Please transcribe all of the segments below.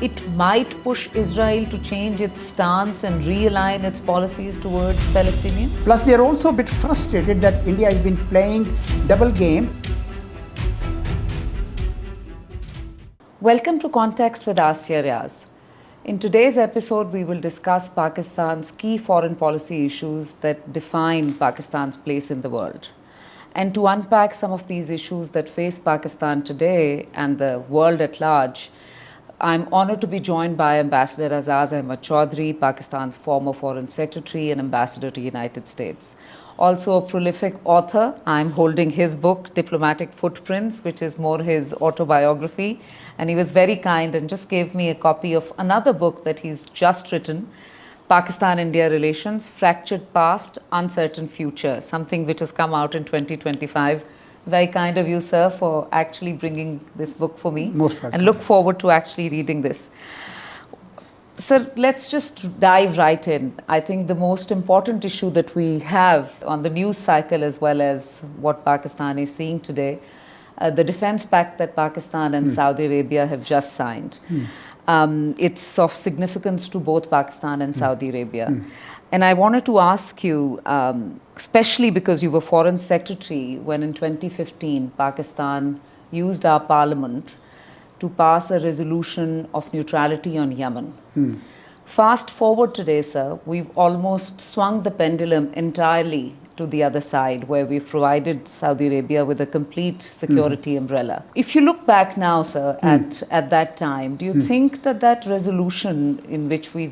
it might push Israel to change its stance and realign its policies towards Palestinians? Plus, they are also a bit frustrated that India has been playing double game. Welcome to Context with Aasiya Riaz. In today's episode, we will discuss Pakistan's key foreign policy issues that define Pakistan's place in the world. And to unpack some of these issues that face Pakistan today and the world at large, I'm honored to be joined by Ambassador Aizaz Ahmad Chaudhry, Pakistan's former Foreign Secretary and Ambassador to the United States. Also a prolific author, I'm holding his book, Diplomatic Footprints, which is more his autobiography. And he was very kind and just gave me a copy of another book that he's just written, Pakistan-India Relations, Fractured Past, Uncertain Future, something which has come out in 2025. Very kind of you, sir, for actually bringing this book for me. Most welcome. And look forward to actually reading this. Sir, let's just dive right in. I think the most important issue that we have on the news cycle, as well as what Pakistan is seeing today, the defense pact that Pakistan and Saudi Arabia have just signed. It's of significance to both Pakistan and Saudi Arabia. And I wanted to ask you, especially because you were Foreign Secretary when in 2015 Pakistan used our parliament to pass a resolution of neutrality on Yemen. Fast forward today, sir, we've almost swung the pendulum entirely to the other side, where we've provided Saudi Arabia with a complete security umbrella. If you look back now, sir, at that time, do you think that that resolution in which we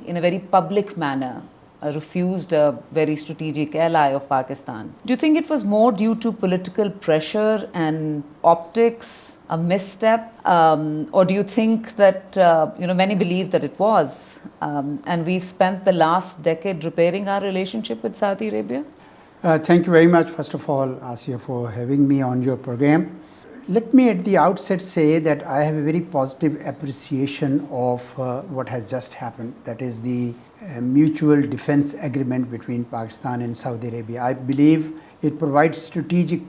in a very public manner, refused a very strategic ally of Pakistan, do you think it was more due to political pressure and optics, a misstep, or do you think that, many believe that it was, and we've spent the last decade repairing our relationship with Saudi Arabia? Thank you very much, first of all, Aasiya, for having me on your program. Let me at the outset say that I have a very positive appreciation of what has just happened. That is the mutual defense agreement between Pakistan and Saudi Arabia. I believe it provides strategic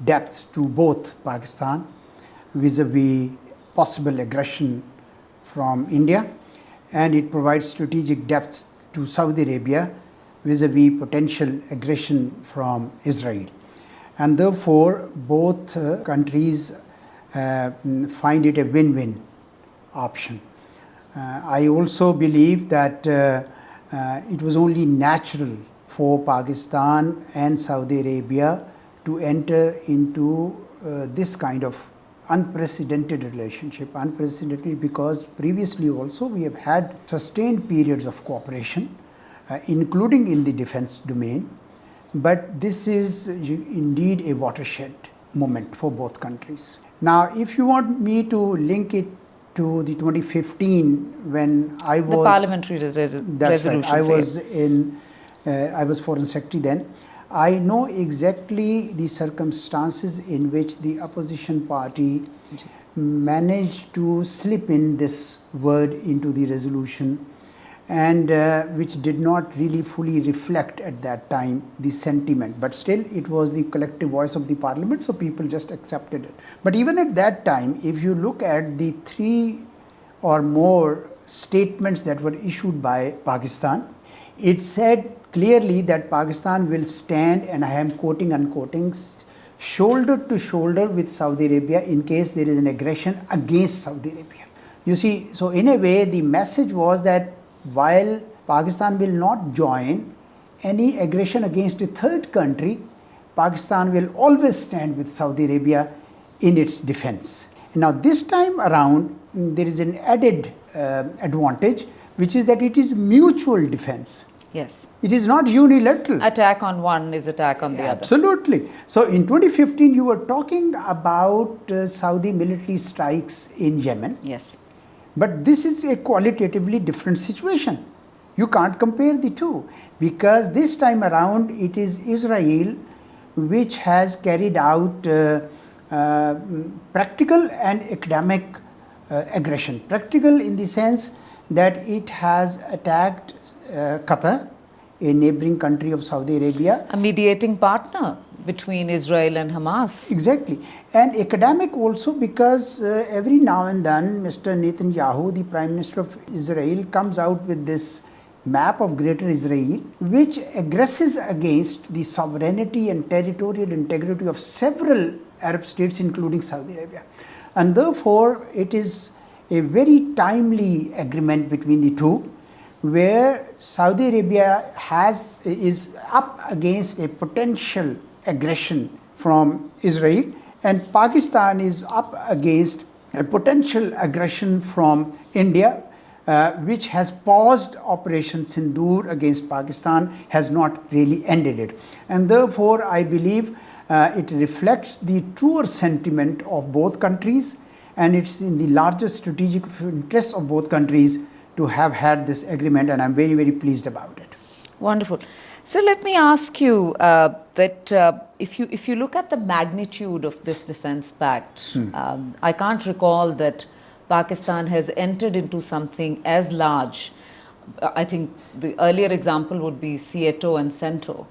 depth to both Pakistan vis-a-vis possible aggression from India, and it provides strategic depth to Saudi Arabia vis-a-vis potential aggression from Israel. And therefore, both countries find it a win-win option. I also believe that it was only natural for Pakistan and Saudi Arabia to enter into this kind of unprecedented relationship. Unprecedented because previously also we have had sustained periods of cooperation, including in the defense domain. But this is indeed a watershed moment for both countries. Now, if you want me to link it to the 2015 when I was... The parliamentary resolution. Right. I was Foreign Secretary then. I know exactly the circumstances in which the opposition party managed to slip in this word into the resolution, and which did not really fully reflect at that time the sentiment. But still, it was the collective voice of the parliament, so people just accepted it. But even at that time, if you look at the 3 or more statements that were issued by Pakistan, it said clearly that Pakistan will stand, and I am quoting, unquoting, shoulder to shoulder with Saudi Arabia in case there is an aggression against Saudi Arabia. You see, so in a way, the message was that while Pakistan will not join any aggression against a third country, Pakistan will always stand with Saudi Arabia in its defense. Now, this time around, there is an added advantage, which is that it is mutual defense. Yes. It is not unilateral. Attack on one is attack on the other. Absolutely. So in 2015, you were talking about Saudi military strikes in Yemen. Yes. But this is a qualitatively different situation. You can't compare the two, because this time around it is Israel which has carried out practical and academic aggression. Practical in the sense that it has attacked Qatar, a neighboring country of Saudi Arabia. A mediating partner. between Israel and Hamas. Exactly. And academic also, because every now and then Mr. Netanyahu, the Prime Minister of Israel, comes out with this map of Greater Israel, which aggresses against the sovereignty and territorial integrity of several Arab states, including Saudi Arabia. And therefore, it is a very timely agreement between the two, where Saudi Arabia is up against a potential aggression from Israel, and Pakistan is up against a potential aggression from India, which has paused Operation Sindoor against Pakistan, has not really ended it. And therefore, I believe it reflects the truer sentiment of both countries, and it's in the largest strategic interest of both countries to have had this agreement, and I'm very, very pleased about it. Wonderful. So let me ask you that if you look at the magnitude of this defense pact, I can't recall that Pakistan has entered into something as large. I think the earlier example would be Seato and Cento.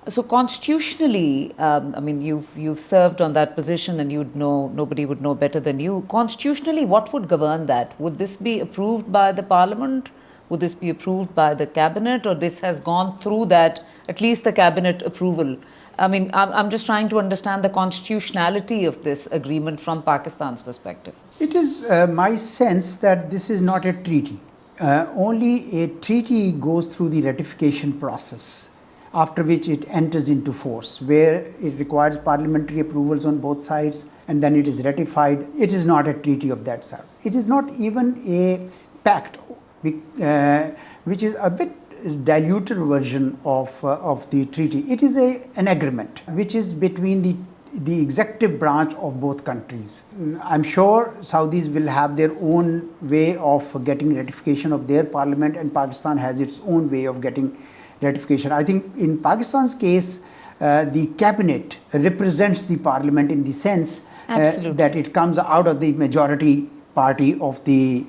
So constitutionally, I mean, you've served on that position, and you'd know, nobody would know better than you. Constitutionally, what would govern that? Would this be approved by the Parliament? Would this be approved by the cabinet, or this has gone through that, at least the cabinet approval? I mean, I'm just trying to understand the constitutionality of this agreement from Pakistan's perspective. It is my sense that this is not a treaty. Only a treaty goes through the ratification process, after which it enters into force, where it requires parliamentary approvals on both sides, and then it is ratified. It is not a treaty of that sort. It is not even a pact, which is a bit diluted version of the treaty. It is an agreement which is between the executive branch of both countries. I'm sure Saudis will have their own way of getting ratification of their parliament, and Pakistan has its own way of getting ratification. I think in Pakistan's case, the cabinet represents the parliament in the sense that it comes out of the majority party of the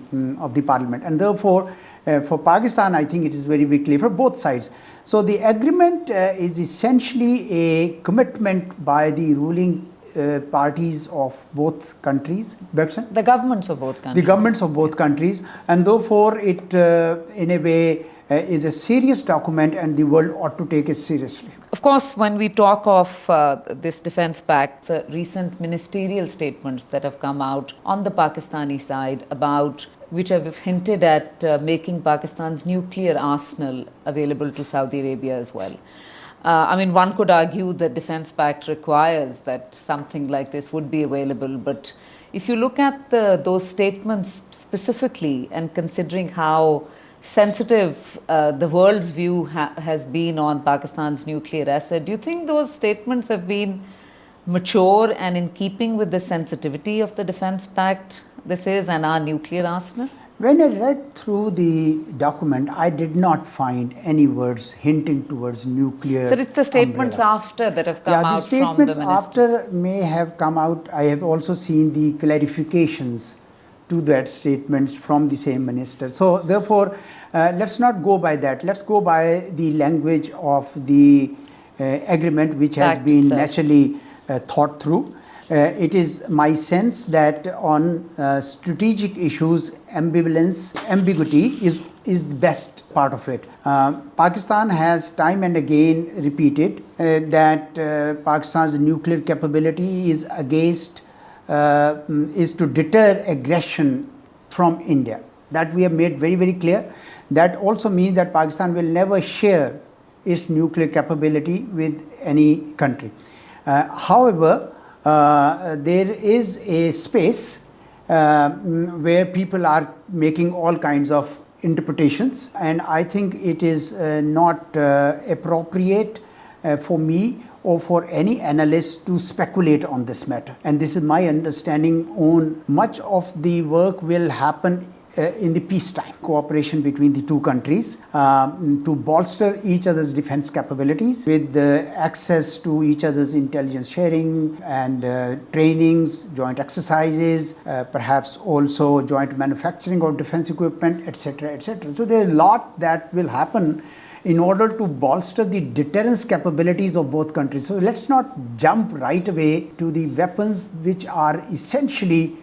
parliament, and therefore for Pakistan, I think it is very, very clear for both sides. So the agreement is essentially a commitment by the ruling parties of both countries. The governments of both countries. The governments of both countries, and therefore it in a way is a serious document, and the world ought to take it seriously. Of course, when we talk of this defense pact, the recent ministerial statements that have come out on the Pakistani side about which have hinted at making Pakistan's nuclear arsenal available to Saudi Arabia as well. I mean, one could argue that defense pact requires that something like this would be available, but if you look at those statements specifically, and considering how sensitive the world's view has been on Pakistan's nuclear asset, do you think those statements have been mature and in keeping with the sensitivity of the defense pact this is and our nuclear arsenal? When I read through the document, I did not find any words hinting towards nuclear. So it's the statements umbrella. After that have come out from the statements ministers. after may have come out. I have also seen the clarifications to that statements from the same minister. So therefore, let's not go by that. Let's go by the language of the agreement, which has Pact been itself. naturally thought through. It is my sense that on strategic issues, ambiguity is the best part of it. Pakistan has time and again repeated that Pakistan's nuclear capability is to deter aggression from India. That we have made very, very clear. That also means that Pakistan will never share its nuclear capability with any country. However, there is a space where people are making all kinds of interpretations, and I think it is not appropriate for me or for any analyst to speculate on this matter. And this is my understanding on much of the work will happen in the peacetime cooperation between the two countries to bolster each other's defense capabilities with access to each other's intelligence sharing and trainings, joint exercises, perhaps also joint manufacturing of defense equipment, etc., etc. So there's a lot that will happen in order to bolster the deterrence capabilities of both countries. So let's not jump right away to the weapons which are essentially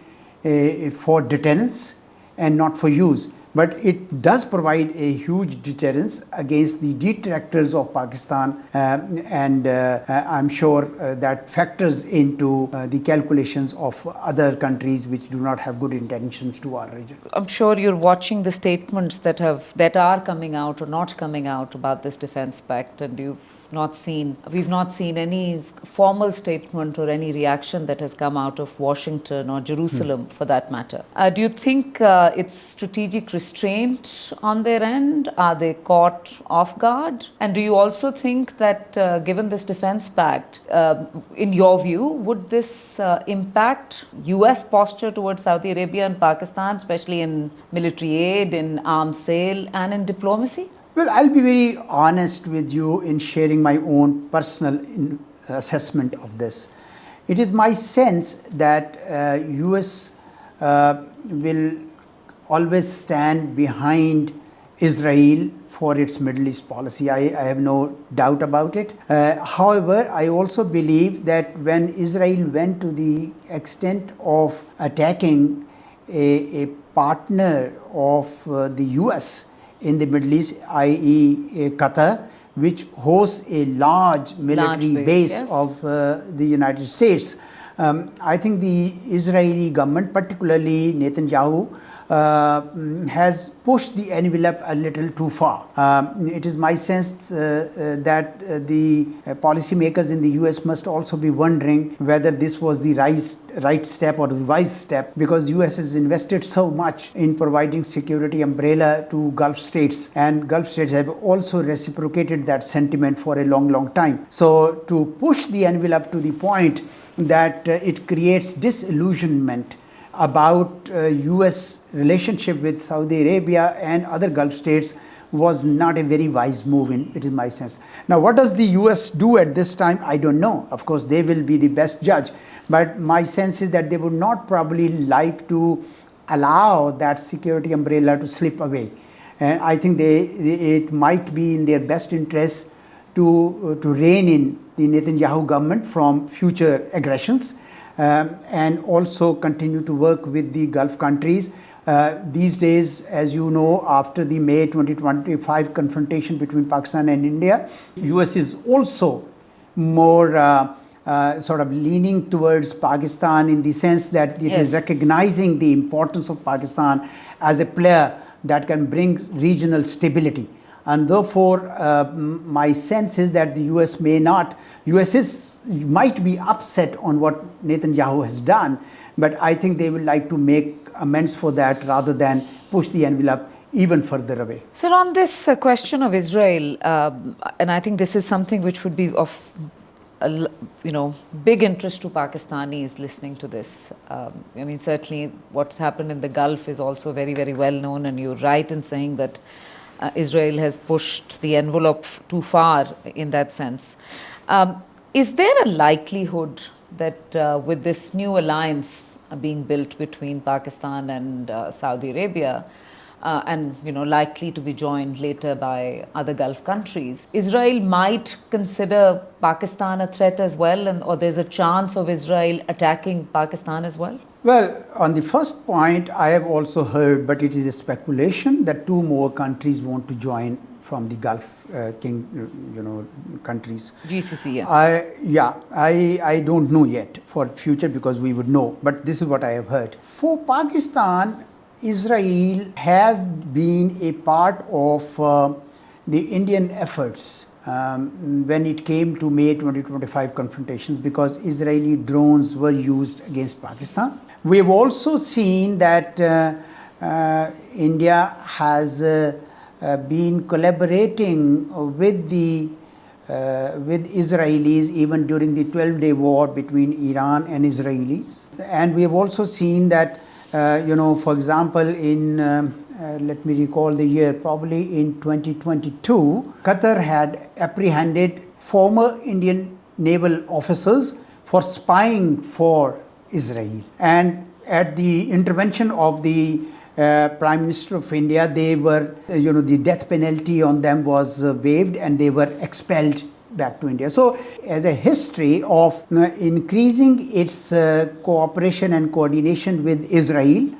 for deterrence and not for use. But it does provide a huge deterrence against the detractors of Pakistan, and I'm sure that factors into the calculations of other countries which do not have good intentions to our region. I'm sure you're watching the statements that are coming out or not coming out about this defense pact, and we've not seen any formal statement or any reaction that has come out of Washington or Jerusalem for that matter. Do you think it's strategic restraint on their end? Are they caught off guard? And do you also think that given this defense pact, in your view, would this impact US posture towards Saudi Arabia and Pakistan, especially in military aid, in arms sale, and in diplomacy? Well, I'll be very honest with you in sharing my own personal assessment of this. It is my sense that US will always stand behind Israel for its Middle East policy. I have no doubt about it. However, I also believe that when Israel went to the extent of attacking a partner of the US in the Middle East, i.e. Qatar, which hosts a large military base yes. of the United States. I think the Israeli government, particularly Netanyahu, has pushed the envelope a little too far. It is my sense that the policymakers in the US must also be wondering whether this was the right step or the wise step, because US has invested so much in providing security umbrella to Gulf states, and Gulf states have also reciprocated that sentiment for a long time. So to push the envelope to the point that it creates disillusionment about US relationship with Saudi Arabia and other Gulf states was not a very wise move, it is my sense. Now, what does the US do at this time? I don't know. Of course, they will be the best judge. But my sense is that they would not probably like to allow that security umbrella to slip away. And I think it might be in their best interest to rein in the Netanyahu government from future aggressions, and also continue to work with the Gulf countries. These days, as you know, after the May 2025 confrontation between Pakistan and India, US is also more sort of leaning towards Pakistan in the sense that it yes. is recognizing the importance of Pakistan as a player that can bring regional stability. And therefore, my sense is that the US might be upset on what Netanyahu has done, but I think they would like to make amends for that rather than push the envelope even further away. Sir, on this question of Israel, and I think this is something which would be of big interest to Pakistanis listening to this. I mean, certainly what's happened in the Gulf is also very, very well known, and you're right in saying that Israel has pushed the envelope too far in that sense. Is there a likelihood that with this new alliance being built between Pakistan and Saudi Arabia, and likely to be joined later by other Gulf countries, Israel might consider Pakistan a threat as well, or there's a chance of Israel attacking Pakistan as well? Well, on the first point, I have also heard, but it is a speculation, that two more countries want to join from the Gulf countries. GCC, I don't know yet for future, because we would know, but this is what I have heard. For Pakistan, Israel has been a part of the Indian efforts when it came to May 2025 confrontations, because Israeli drones were used against Pakistan. We have also seen that India has been collaborating with Israelis even during the 12-day war between Iran and Israelis. And we have also seen that, for example, in let me recall the year, probably in 2022, Qatar had apprehended former Indian naval officers for spying for Israel. And at the intervention of the Prime Minister of India, they were, the death penalty on them was waived and they were expelled back to India. So, as a history of increasing its cooperation and coordination with Israel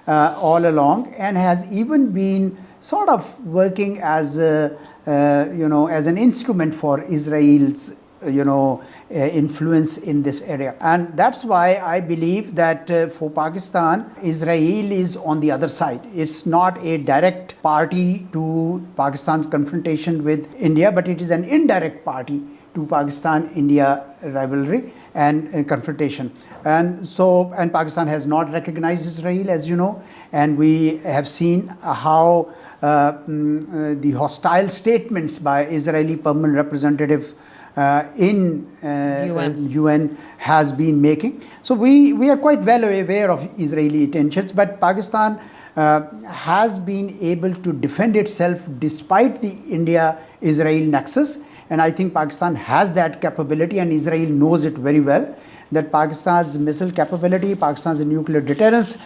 all along, and has even been sort of working as as an instrument for Israel's influence in this area. And that's why I believe that for Pakistan, Israel is on the other side. It's not a direct party to Pakistan's confrontation with India, but it is an indirect party to Pakistan-India rivalry and confrontation. And Pakistan has not recognized Israel, as you know, and we have seen how the hostile statements by Israeli permanent representative in UN has been making. So we are quite well aware of Israeli intentions, but Pakistan has been able to defend itself despite the India-Israel nexus, and I think Pakistan has that capability, and Israel knows it very well, that Pakistan's missile capability, Pakistan's nuclear deterrence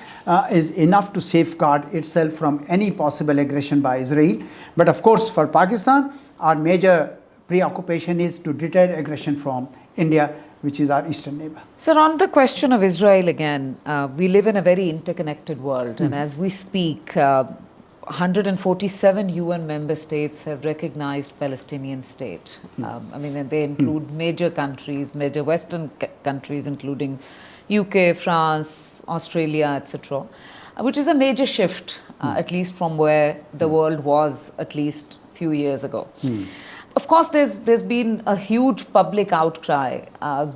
is enough to safeguard itself from any possible aggression by Israel. But of course, for Pakistan, our major preoccupation is to deter aggression from India, which is our eastern neighbor. Sir, on the question of Israel again, we live in a very interconnected world, and as we speak, 147 UN member states have recognized Palestinian state. They include major countries, major Western countries, including UK, France, Australia, etc., which is a major shift, at least from where the world was at least few years ago. Of course, there's been a huge public outcry,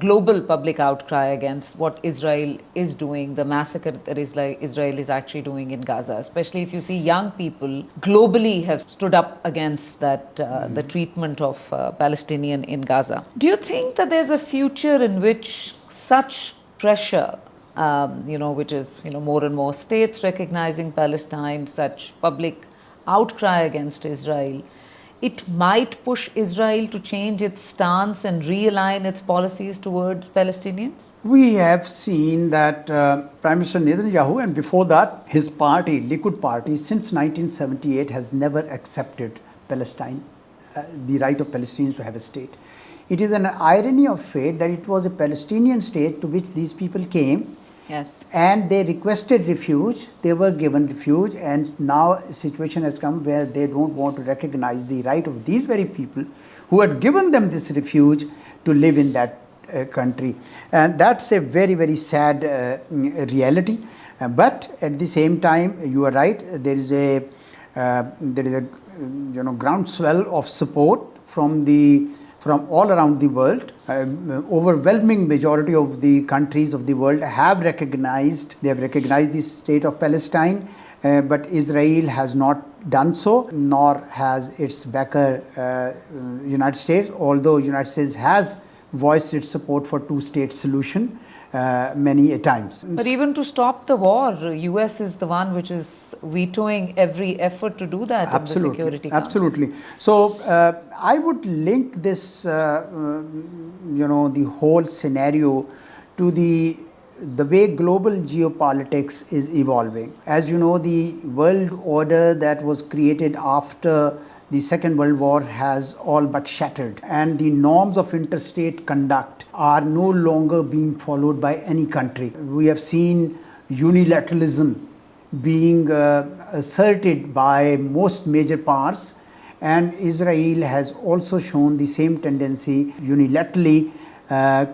global public outcry against what Israel is doing, the massacre that Israel is actually doing in Gaza, especially if you see young people globally have stood up against that, the treatment of Palestinian in Gaza. Do you think that there's a future in which such pressure, which is, more and more states recognizing Palestine, such public outcry against Israel, it might push Israel to change its stance and realign its policies towards Palestinians? We have seen that Prime Minister Netanyahu, and before that his party, Likud party, since 1978 has never accepted Palestine, the right of Palestinians to have a state. It is an irony of fate that it was a Palestinian state to which these people came. Yes. And they requested refuge, they were given refuge, and now a situation has come where they don't want to recognize the right of these very people who had given them this refuge to live in that country. And that's a very, very sad reality. But at the same time, you are right, there is a groundswell of support from all around the world. Overwhelming majority of the countries of the world have recognized the state of Palestine, but Israel has not done so, nor has its backer United States, although United States has voiced its support for two-state solution many a times. But even to stop the war, US is the one which is vetoing every effort to do that in the Security Council. Absolutely. So I would link this, the whole scenario to the way global geopolitics is evolving. As you know, the world order that was created after the Second World War has all but shattered, and the norms of interstate conduct are no longer being followed by any country. We have seen unilateralism being asserted by most major powers, and Israel has also shown the same tendency, unilaterally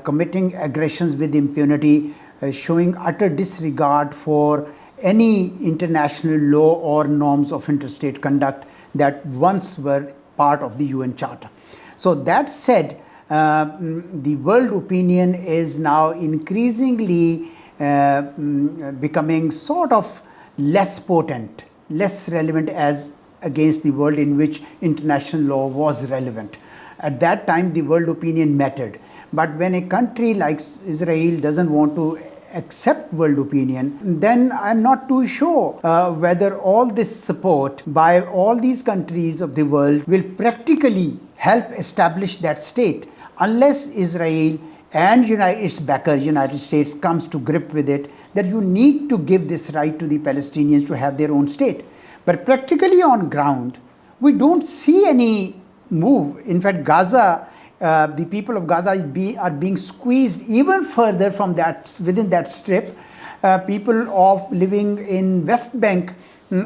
committing aggressions with impunity, showing utter disregard for any international law or norms of interstate conduct that once were part of the UN Charter. So that said, the world opinion is now increasingly becoming sort of less potent, less relevant as against the world in which international law was relevant. At that time, the world opinion mattered. But when a country like Israel doesn't want to accept world opinion, then I'm not too sure whether all this support by all these countries of the world will practically help establish that state, unless Israel and its backer United States comes to grip with it that you need to give this right to the Palestinians to have their own state. But practically on ground, we don't see any move. In fact, Gaza, the people of Gaza are being squeezed even further from that, within that strip. People of living in West Bank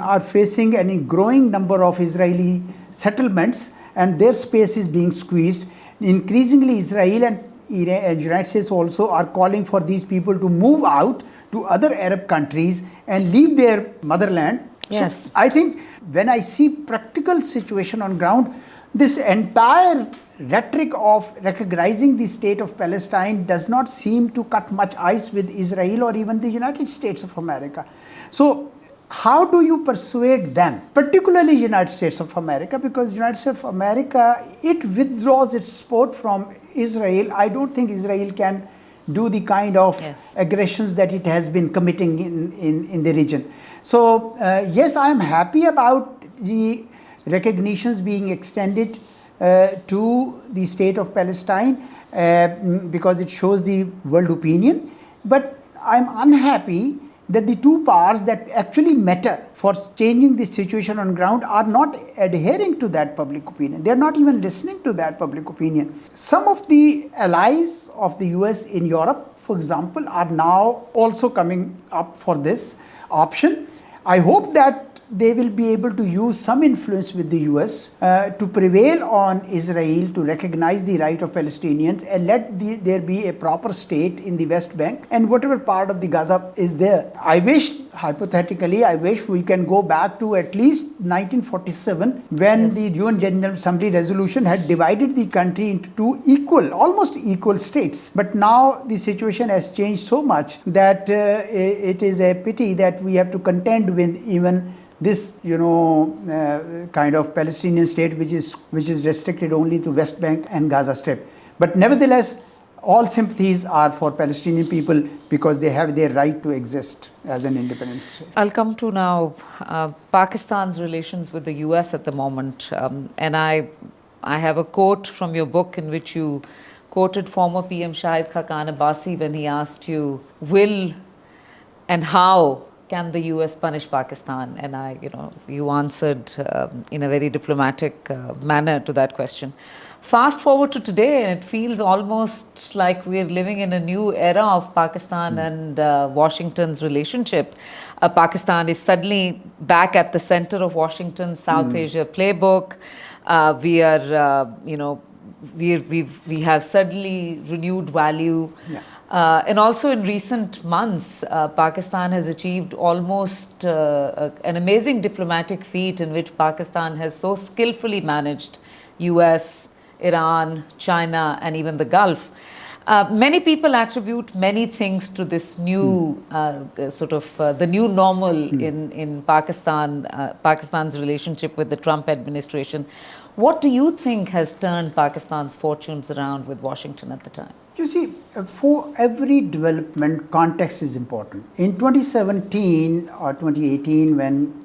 are facing a growing number of Israeli settlements, and their space is being squeezed. Increasingly, Israel and United States also are calling for these people to move out to other Arab countries and leave their motherland. Yes. So I think when I see practical situation on ground, this entire rhetoric of recognizing the state of Palestine does not seem to cut much ice with Israel or even the United States of America. So how do you persuade them, particularly United States of America, because United States of America, it withdraws its support from Israel. I don't think Israel can do the kind of aggressions that it has been committing in the region. So yes, I am happy about the recognitions being extended to the state of Palestine because it shows the world opinion. But I'm unhappy that the two powers that actually matter for changing the situation on ground are not adhering to that public opinion. They're not even listening to that public opinion. Some of the allies of the US in Europe, for example, are now also coming up for this option. I hope that they will be able to use some influence with the US to prevail on Israel to recognize the right of Palestinians and let there be a proper state in the West Bank and whatever part of the Gaza is there. I wish, hypothetically, we can go back to at least 1947 when the UN General Assembly resolution had divided the country into two almost equal states. But now the situation has changed so much that it is a pity that we have to contend with even this, kind of Palestinian state which is restricted only to West Bank and Gaza Strip. But nevertheless, all sympathies are for Palestinian people because they have their right to exist as an independent state. I'll come to now Pakistan's relations with the US at the moment. And I have a quote from your book in which you quoted former PM Shahid Khaqan Abbasi when he asked you, will and how can the US punish Pakistan? And you answered in a very diplomatic manner to that question. Fast forward to today, and it feels almost like we're living in a new era of Pakistan and Washington's relationship. Pakistan is suddenly back at the center of Washington's South Asia playbook. We have suddenly renewed value. Yeah. And also in recent months, Pakistan has achieved almost an amazing diplomatic feat in which Pakistan has so skillfully managed US, Iran, China, and even the Gulf. Many people attribute many things to this new the new normal in Pakistan, Pakistan's relationship with the Trump administration. What do you think has turned Pakistan's fortunes around with Washington at the time? You see, for every development, context is important. In 2017 or 2018, when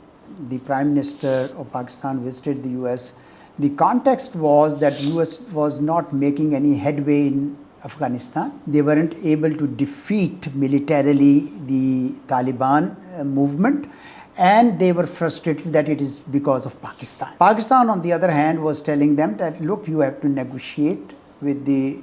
the Prime Minister of Pakistan visited the US, the context was that US was not making any headway in Afghanistan. They weren't able to defeat militarily the Taliban movement, and they were frustrated that it is because of Pakistan. Pakistan, on the other hand, was telling them that, look, you have to negotiate with the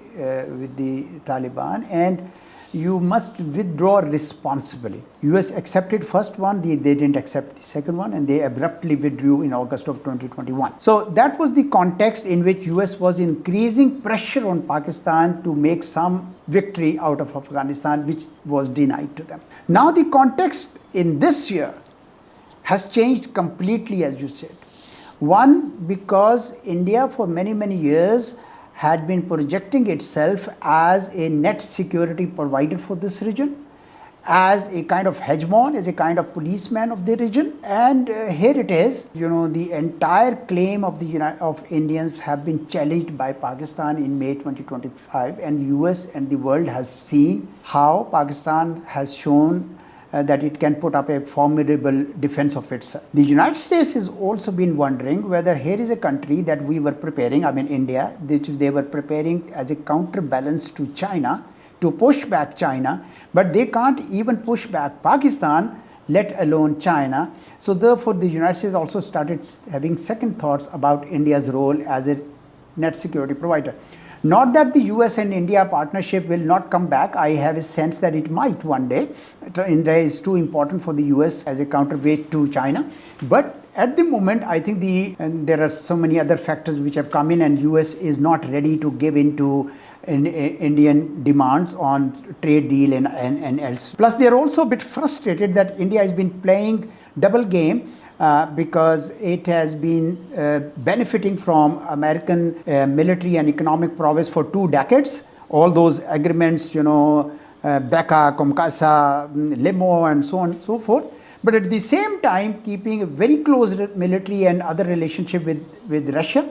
Taliban and you must withdraw responsibly. US accepted first one, they didn't accept the second one, and they abruptly withdrew in August of 2021. So that was the context in which US was increasing pressure on Pakistan to make some victory out of Afghanistan, which was denied to them. Now the context in this year has changed completely, as you said. One, because India for many, many years had been projecting itself as a net security provider for this region, as a kind of hegemon, as a kind of policeman of the region. And here it is, the entire claim of Indians have been challenged by Pakistan in May 2025, and US and the world has seen how Pakistan has shown that it can put up a formidable defense of itself. The United States has also been wondering whether here is a country that we were preparing, India, they were preparing as a counterbalance to China to push back China, but they can't even push back Pakistan, let alone China. So therefore, the United States also started having second thoughts about India's role as a net security provider. Not that the US and India partnership will not come back. I have a sense that it might one day. India is too important for the US as a counterweight to China. But at the moment, I think and there are so many other factors which have come in, and US is not ready to give in to Indian demands on trade deal and else. Plus, they are also a bit frustrated that India has been playing double game because it has been benefiting from American military and economic prowess for 2 decades. All those agreements, BECA, COMCASA, LIMO, and so on and so forth. But at the same time, keeping a very close military and other relationship with Russia,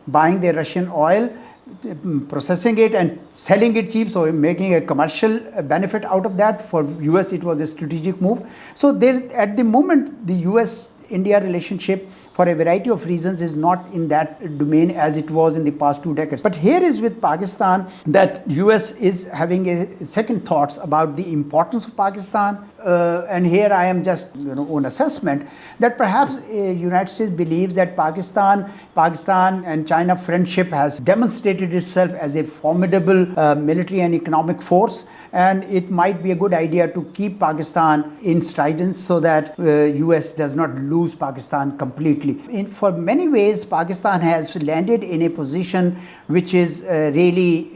buying their Russian oil, processing it and selling it cheap, so making a commercial benefit out of that. For US, it was a strategic move. So there, at the moment, the US-India relationship, for a variety of reasons, is not in that domain as it was in the past 2 decades. But here is with Pakistan that US is having a second thoughts about the importance of Pakistan. And here I am just own assessment that perhaps United States believes that Pakistan and China friendship has demonstrated itself as a formidable military and economic force, and it might be a good idea to keep Pakistan in stridence so that US does not lose Pakistan completely. For many ways, Pakistan has landed in a position which is really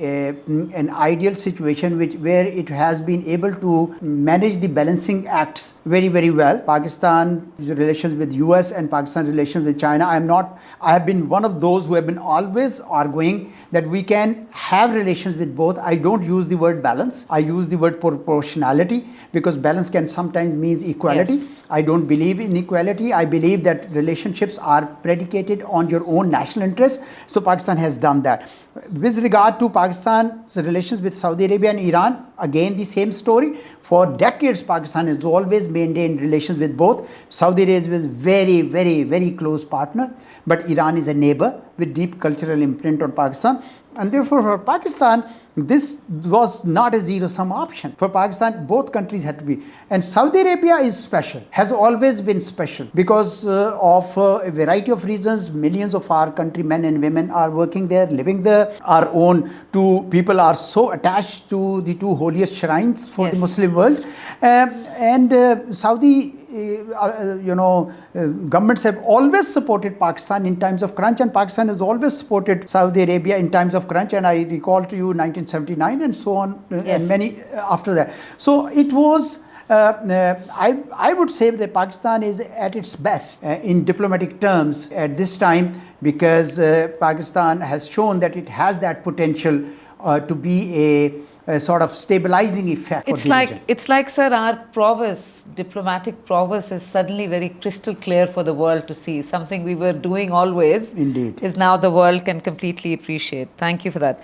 an ideal situation where it has been able to manage the balancing acts very, very well. Pakistan's relations with US and Pakistan's relations with China. I have been one of those who have been always arguing that we can have relations with both. I don't use the word balance. I use the word proportionality, because balance can sometimes mean equality. Yes. I don't believe in equality. I believe that relationships are predicated on your own national interests. So Pakistan has done that. With regard to Pakistan's relations with Saudi Arabia and Iran, again the same story. For decades, Pakistan has always maintained relations with both. Saudi Arabia is a very, very, very close partner, but Iran is a neighbor with deep cultural imprint on Pakistan. And therefore, for Pakistan, this was not a zero-sum option. For Pakistan, both countries had to be. And Saudi Arabia is special, has always been special because of a variety of reasons. Millions of our countrymen and women are working there, living there. Our own 2 people are so attached to the 2 holiest shrines for the Muslim world. Saudi governments have always supported Pakistan in times of crunch, and Pakistan has always supported Saudi Arabia in times of crunch. And I recall to you 1979 and so on, and many after that. So it was, I would say that Pakistan is at its best in diplomatic terms at this time, because Pakistan has shown that it has that potential to be a sort of stabilizing effect. It's like, sir, our diplomatic prowess is suddenly very crystal clear for the world to see. Something we were doing always, indeed, is now the world can completely appreciate. Thank you for that.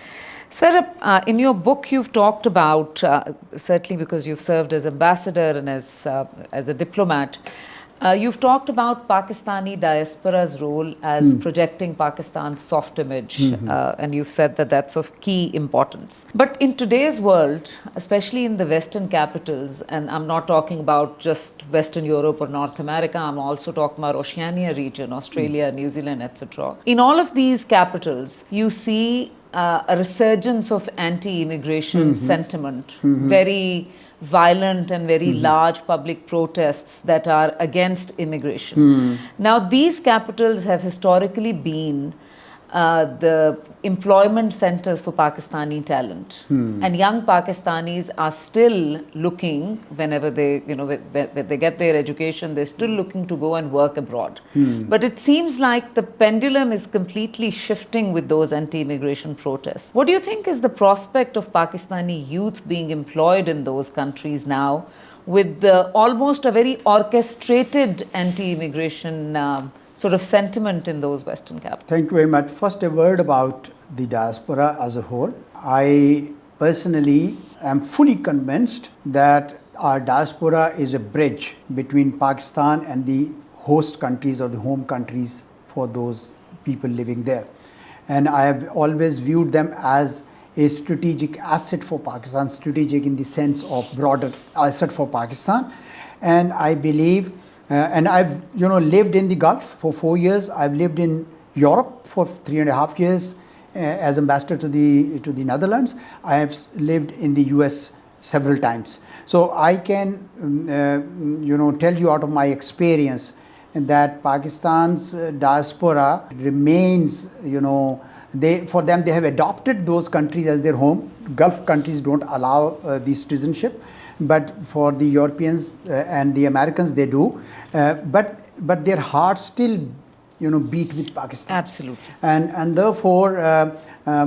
Sir, in your book you've talked about, certainly because you've served as ambassador and as a diplomat, you've talked about Pakistani diaspora's role as projecting Pakistan's soft image, and you've said that that's of key importance. But in today's world, especially in the Western capitals, and I'm not talking about just Western Europe or North America, I'm also talking about Oceania region, Australia, New Zealand, etc. In all of these capitals, you see a resurgence of anti-immigration sentiment, very violent and very large public protests that are against immigration. Now, these capitals have historically been the employment centers for Pakistani talent. And young Pakistanis are still looking, whenever they, when they get their education, they're still looking to go and work abroad. But it seems like the pendulum is completely shifting with those anti-immigration protests. What do you think is the prospect of Pakistani youth being employed in those countries now, with almost a very orchestrated anti-immigration sort of sentiment in those Western capitals? Thank you very much. First, a word about the diaspora as a whole. I personally am fully convinced that our diaspora is a bridge between Pakistan and the host countries or the home countries for those people living there. And I have always viewed them as a strategic asset for Pakistan, strategic in the sense of broader asset for Pakistan. And I believe, and I've lived in the Gulf for 4 years. I've lived in Europe for 3.5 years as ambassador to the Netherlands. I have lived in the US several times. So I can tell you out of my experience that Pakistan's diaspora remains, for them they have adopted those countries as their home. Gulf countries don't allow the citizenship, but for the Europeans and the Americans they do. But their hearts still beat with Pakistan. Absolutely. And therefore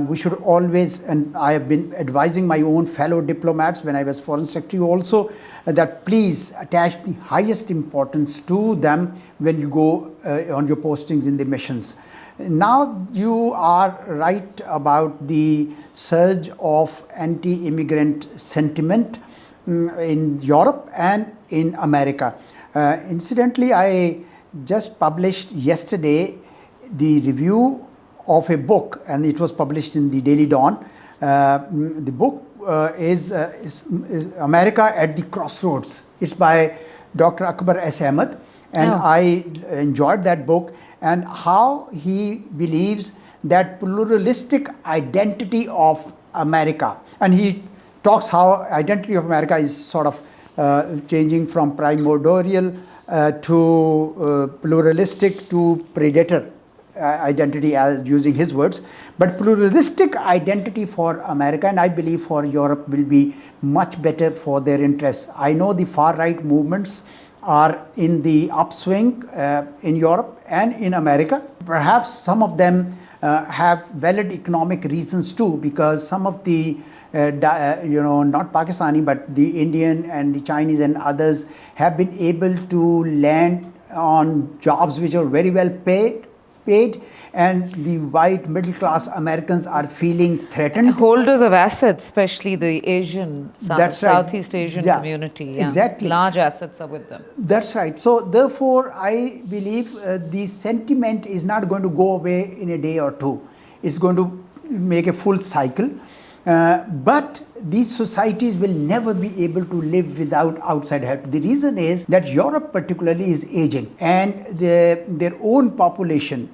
we should always, and I have been advising my own fellow diplomats when I was foreign secretary also, that please attach the highest importance to them when you go on your postings in the missions. Now you are right about the surge of anti-immigrant sentiment in Europe and in America. Incidentally, I just published yesterday the review of a book, and it was published in the Daily Dawn. The book is America at the Crossroads. It's by Dr. Akbar S. Ahmad, and I enjoyed that book, and how he believes that pluralistic identity of America, and he talks how identity of America is sort of changing from primordial to pluralistic to predator identity, as using his words. But pluralistic identity for America, and I believe for Europe, will be much better for their interests. I know the far right movements are in the upswing in Europe and in America. Perhaps some of them have valid economic reasons too, because some of the not Pakistani but the Indian and the Chinese and others have been able to land on jobs which are very well paid, and the white middle class Americans are feeling threatened. Holders of assets, especially the Asian, Southeast Asian community. Yeah, exactly. Large assets are with them. That's right. So therefore, I believe the sentiment is not going to go away in a day or two. It's going to make a full cycle. But these societies will never be able to live without outside help. The reason is that Europe particularly is aging, and their own population,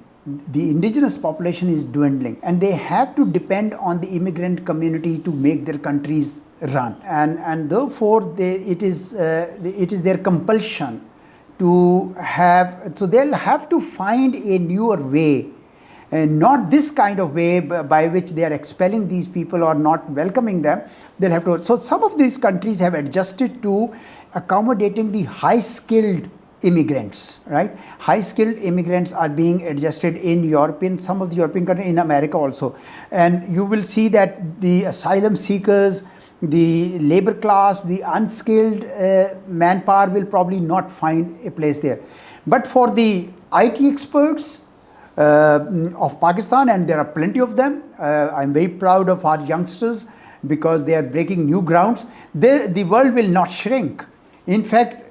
the indigenous population, is dwindling, and they have to depend on the immigrant community to make their countries run, and therefore it is their compulsion to have, so they'll have to find a newer way. And not this kind of way by which they are expelling these people or not welcoming them. They'll have to. So some of these countries have adjusted to accommodating the high-skilled immigrants, right? High-skilled immigrants are being adjusted in some of the European countries, in America also. And you will see that the asylum seekers, the labor class, the unskilled manpower will probably not find a place there. But for the IT experts, of Pakistan, and there are plenty of them. I'm very proud of our youngsters because they are breaking new grounds. The world will not shrink. In fact,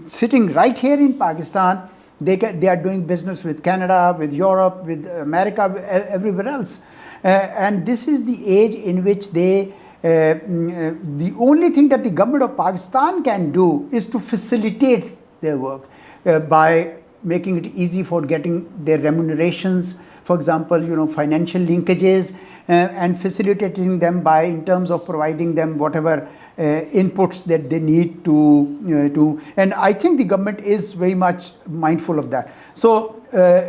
sitting right here in Pakistan, they are doing business with Canada, with Europe, with America, everywhere else. And this is the age in which the only thing that the government of Pakistan can do is to facilitate their work by making it easy for getting their remunerations, for example, financial linkages, and facilitating them in terms of providing them whatever inputs that they need to, and I think the government is very much mindful of that. So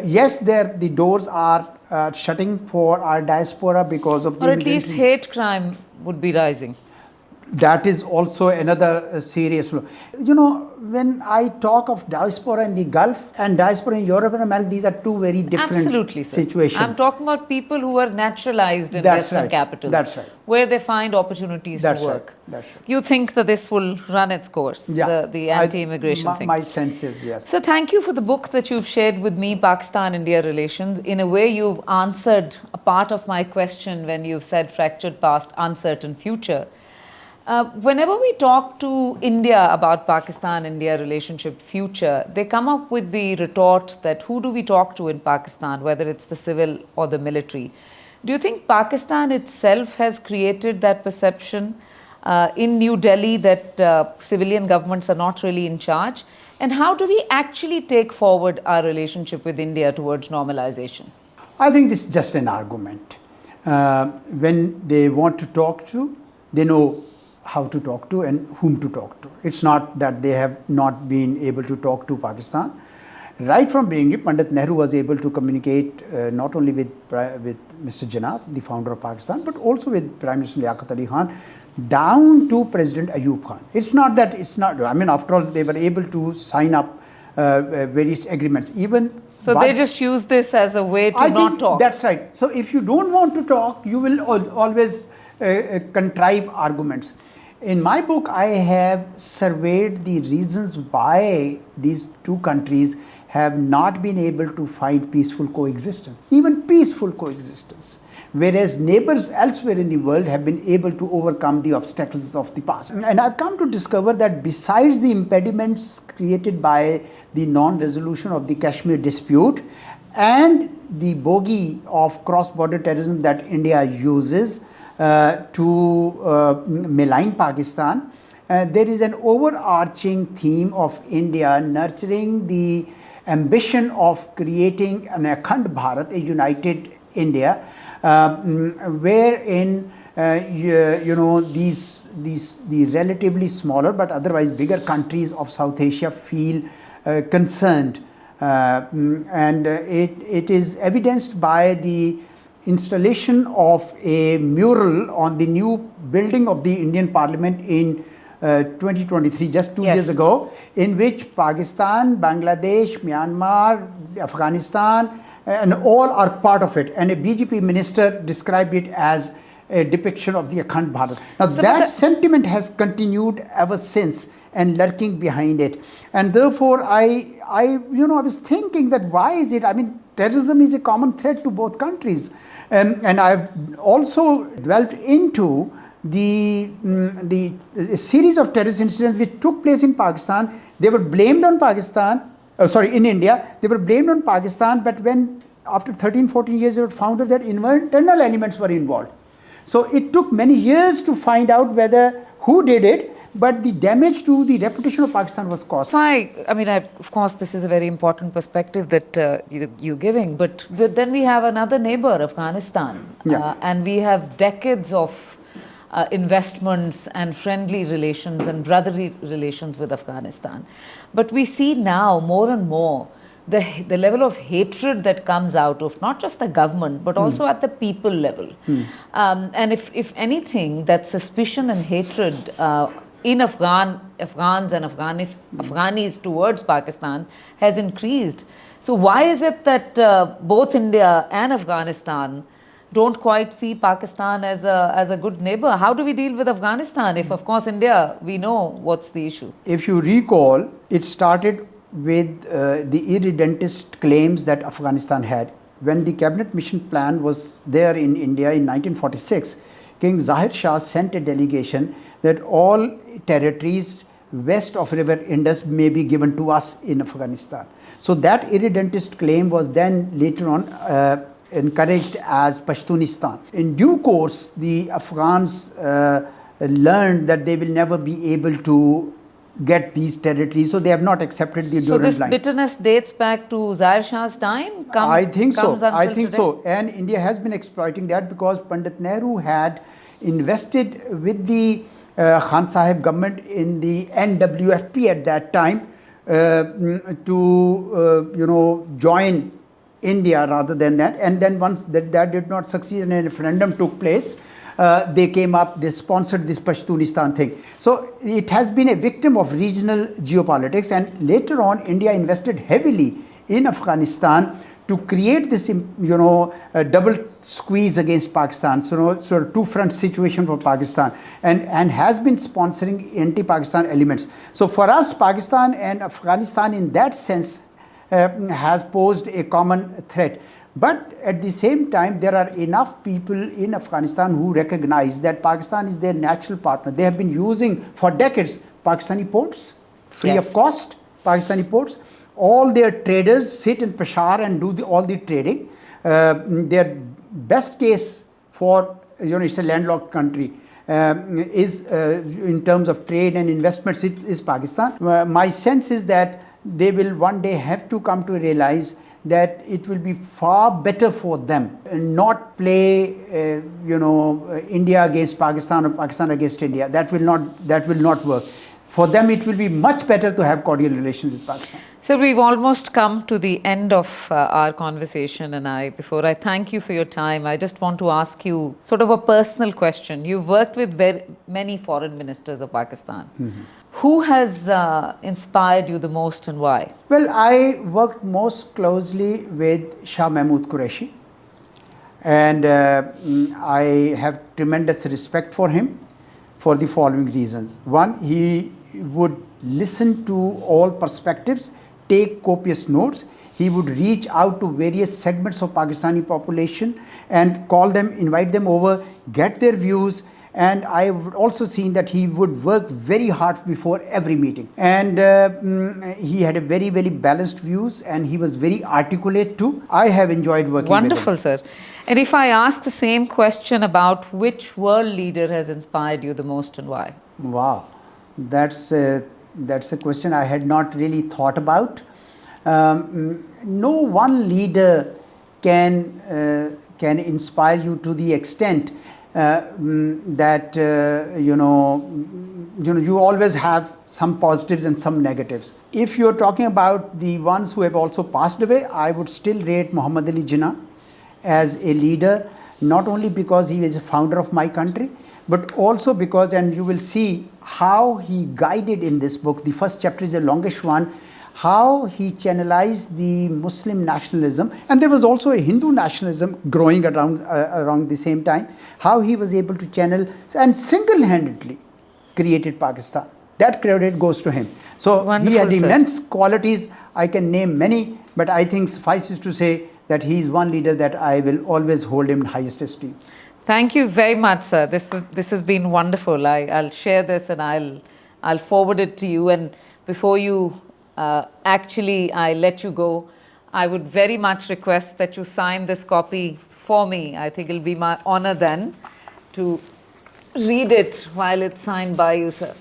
yes, the doors are shutting for our diaspora because of the or at least hate crime would be rising. That is also another serious flaw. When I talk of diaspora in the Gulf and diaspora in Europe and America, these are two very different situations. I'm talking about people who are naturalized in Western capitals. That's right. Where they find opportunities to work. That's right. You think that this will run its course, the anti-immigration thing? My sense is yes. So thank you for the book that you've shared with me, Pakistan-India relations. In a way, you've answered a part of my question when you've said fractured past, uncertain future. Whenever we talk to India about Pakistan-India relationship future, they come up with the retort that who do we talk to in Pakistan, whether it's the civil or the military. Do you think Pakistan itself has created that perception in New Delhi that civilian governments are not really in charge? And how do we actually take forward our relationship with India towards normalization? I think this is just an argument. When they want to talk to, they know how to talk to and whom to talk to. It's not that they have not been able to talk to Pakistan. Right from beginning, Pandit Nehru was able to communicate not only with Mr. Jinnah, the founder of Pakistan, but also with Prime Minister Liaquat Ali Khan, down to President Ayub Khan. It's not that it's not, I mean, after all, they were able to sign up various agreements. Even so they just use this as a way to not talk. That's right. So if you don't want to talk, you will always contrive arguments. In my book, I have surveyed the reasons why these two countries have not been able to find peaceful coexistence, even peaceful coexistence, whereas neighbors elsewhere in the world have been able to overcome the obstacles of the past. And I've come to discover that besides the impediments created by the non-resolution of the Kashmir dispute and the bogey of cross-border terrorism that India uses to malign Pakistan, there is an overarching theme of India nurturing the ambition of creating an Akhand Bharat, a united India, wherein the relatively smaller but otherwise bigger countries of South Asia feel concerned, and it is evidenced by the installation of a mural on the new building of the Indian Parliament in 2023, just 2 years ago, in which Pakistan, Bangladesh, Myanmar, Afghanistan, and all are part of it. And a BJP minister described it as a depiction of the Akhand Bharat. Now so that sentiment has continued ever since and lurking behind it. And therefore, I was thinking that why is it? I mean, terrorism is a common threat to both countries. And I've also dwelt into the series of terrorist incidents which took place in Pakistan. They were blamed on Pakistan, in India, they were blamed on Pakistan, but when after 13, 14 years, they were found that internal elements were involved. So it took many years to find out who did it, but the damage to the reputation of Pakistan was caused. Of course, this is a very important perspective that you're giving, but then we have another neighbor, Afghanistan, and we have decades of investments and friendly relations and brotherly relations with Afghanistan. But we see now more and more the level of hatred that comes out of not just the government, but also at the people level. And if anything, that suspicion and hatred in Afghans and Afghanis towards Pakistan has increased. So why is it that both India and Afghanistan don't quite see Pakistan as a good neighbor? How do we deal with Afghanistan if, of course, India, we know what's the issue? If you recall, it started with the irredentist claims that Afghanistan had. When the cabinet mission plan was there in India in 1946, King Zahir Shah sent a delegation that all territories west of River Indus may be given to us in Afghanistan. So that irredentist claim was then later on encouraged as Pashtunistan. In due course, the Afghans learned that they will never be able to get these territories, so they have not accepted the Durrand line. So this bitterness dates back to Zahir Shah's time? I think so. And India has been exploiting that because Pandit Nehru had invested with the Khan Sahib government in the NWFP at that time to join India rather than that. And then once that did not succeed and a referendum took place, they came up, they sponsored this Pashtunistan thing. So it has been a victim of regional geopolitics, and later on India invested heavily in Afghanistan to create this double squeeze against Pakistan, so two-front situation for Pakistan, and has been sponsoring anti-Pakistan elements. So for us, Pakistan and Afghanistan in that sense has posed a common threat. But at the same time, there are enough people in Afghanistan who recognize that Pakistan is their natural partner. They have been using for decades Pakistani ports, free of cost, Pakistani ports. All their traders sit in Peshawar and do all the trading. Their best case for, it's a landlocked country, is in terms of trade and investments, it is Pakistan. My sense is that they will one day have to come to realize that it will be far better for them and not play, India against Pakistan or Pakistan against India. That will not work. For them, it will be much better to have cordial relations with Pakistan. So we've almost come to the end of our conversation, and before I thank you for your time, I just want to ask you sort of a personal question. You've worked with many foreign ministers of Pakistan. Mm-hmm. Who has inspired you the most and why? Well, I worked most closely with Shah Mahmood Qureshi, and I have tremendous respect for him for the following reasons. One, he would listen to all perspectives, take copious notes. He would reach out to various segments of Pakistani population and call them, invite them over, get their views. And I have also seen that he would work very hard before every meeting. And he had a very, very balanced views, and he was very articulate too. I have enjoyed working with him. Wonderful, sir. And if I ask the same question about which world leader has inspired you the most and why? Wow, that's a question I had not really thought about. No one leader can inspire you to the extent that you always have some positives and some negatives. If you're talking about the ones who have also passed away, I would still rate Muhammad Ali Jinnah as a leader, not only because he is a founder of my country, but also because, and you will see how he guided in this book, the first chapter is the longest one, how he channelized the Muslim nationalism, and there was also a Hindu nationalism growing around the same time, how he was able to channel and single-handedly created Pakistan. That credit goes to him. So wonderful, he had sir. immense qualities. I can name many, but I think suffices to say that he is one leader that I will always hold him in highest esteem. Thank you very much, sir. This has been wonderful. I'll share this and I'll forward it to you. And before you I let you go, I would very much request that you sign this copy for me. I think it'll be my honor then to read it while it's signed by you, sir.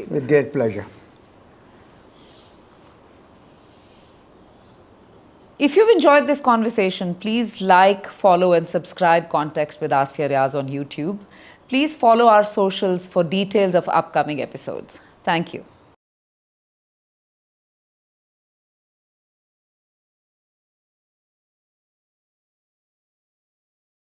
With great pleasure. If you've enjoyed this conversation, please like, follow and subscribe Context with Aasiya Riaz on YouTube. Please follow our socials for details of upcoming episodes. Thank you.